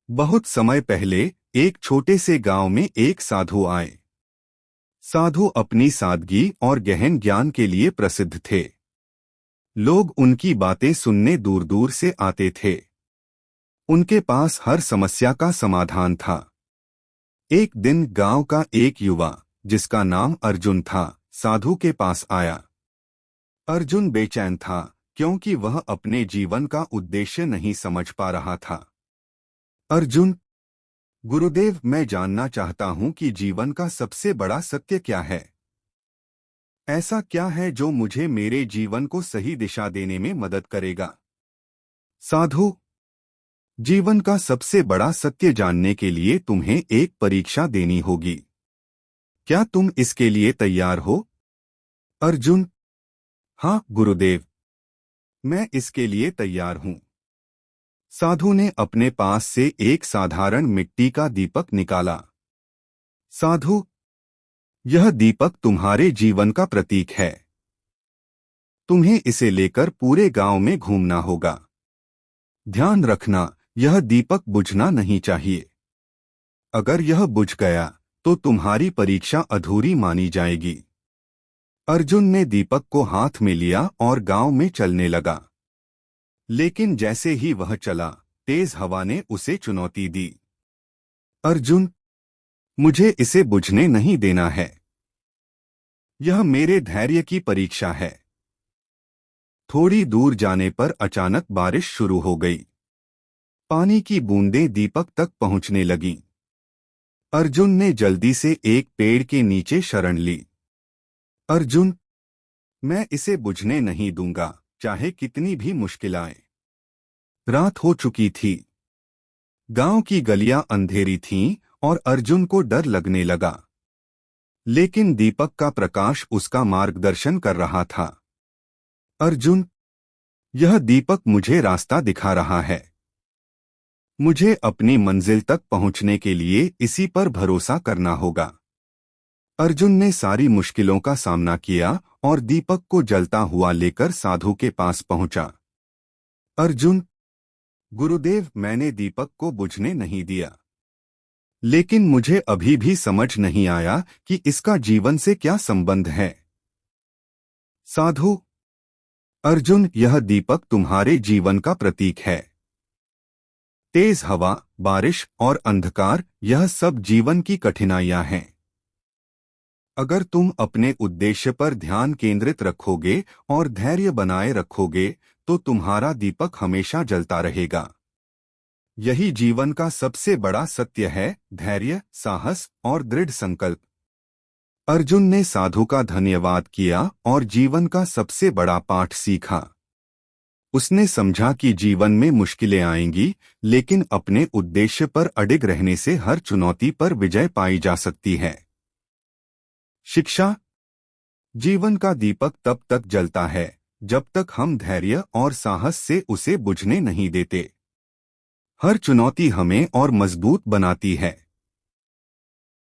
बहुत समय पहले एक छोटे से गांव में एक साधु आए। साधु अपनी सादगी और गहन ज्ञान के लिए प्रसिद्ध थे। लोग उनकी बातें सुनने दूर दूर से आते थे। उनके पास हर समस्या का समाधान था। एक दिन गांव का एक युवा, जिसका नाम अर्जुन था, साधु के पास आया। अर्जुन बेचैन था, क्योंकि वह अपने जीवन का उद्देश्य नहीं समझ पा रहा था। अर्जुन, गुरुदेव, मैं जानना चाहता हूं कि जीवन का सबसे बड़ा सत्य क्या है। ऐसा क्या है जो मुझे मेरे जीवन को सही दिशा देने में मदद करेगा। साधु, जीवन का सबसे बड़ा सत्य जानने के लिए तुम्हें एक परीक्षा देनी होगी। क्या तुम इसके लिए तैयार हो? अर्जुन, हाँ गुरुदेव, मैं इसके लिए तैयार हूं। साधु ने अपने पास से एक साधारण मिट्टी का दीपक निकाला। साधु, यह दीपक तुम्हारे जीवन का प्रतीक है। तुम्हें इसे लेकर पूरे गांव में घूमना होगा। ध्यान रखना, यह दीपक बुझना नहीं चाहिए। अगर यह बुझ गया तो तुम्हारी परीक्षा अधूरी मानी जाएगी। अर्जुन ने दीपक को हाथ में लिया और गांव में चलने लगा। लेकिन जैसे ही वह चला, तेज हवा ने उसे चुनौती दी। अर्जुन, मुझे इसे बुझने नहीं देना है। यह मेरे धैर्य की परीक्षा है। थोड़ी दूर जाने पर अचानक बारिश शुरू हो गई। पानी की बूंदें दीपक तक पहुंचने लगीं। अर्जुन ने जल्दी से एक पेड़ के नीचे शरण ली। अर्जुन, मैं इसे बुझने नहीं दूंगा, चाहे कितनी भी मुश्किल आए। रात हो चुकी थी। गांव की गलियां अंधेरी थीं और अर्जुन को डर लगने लगा। लेकिन दीपक का प्रकाश उसका मार्गदर्शन कर रहा था। अर्जुन, यह दीपक मुझे रास्ता दिखा रहा है। मुझे अपनी मंजिल तक पहुंचने के लिए इसी पर भरोसा करना होगा। अर्जुन ने सारी मुश्किलों का सामना किया और दीपक को जलता हुआ लेकर साधु के पास पहुंचा। अर्जुन, गुरुदेव, मैंने दीपक को बुझने नहीं दिया। लेकिन मुझे अभी भी समझ नहीं आया कि इसका जीवन से क्या संबंध है। साधु, अर्जुन, यह दीपक तुम्हारे जीवन का प्रतीक है। तेज हवा, बारिश और अंधकार, यह सब जीवन की कठिनाइयां हैं। अगर तुम अपने उद्देश्य पर ध्यान केंद्रित रखोगे और धैर्य बनाए रखोगे तो तुम्हारा दीपक हमेशा जलता रहेगा। यही जीवन का सबसे बड़ा सत्य है, धैर्य, साहस और दृढ़ संकल्प। अर्जुन ने साधु का धन्यवाद किया और जीवन का सबसे बड़ा पाठ सीखा। उसने समझा कि जीवन में मुश्किलें आएंगी, लेकिन अपने उद्देश्य पर अडिग रहने से हर चुनौती पर विजय पाई जा सकती है। शिक्षा: जीवन का दीपक तब तक जलता है जब तक हम धैर्य और साहस से उसे बुझने नहीं देते। हर चुनौती हमें और मजबूत बनाती है।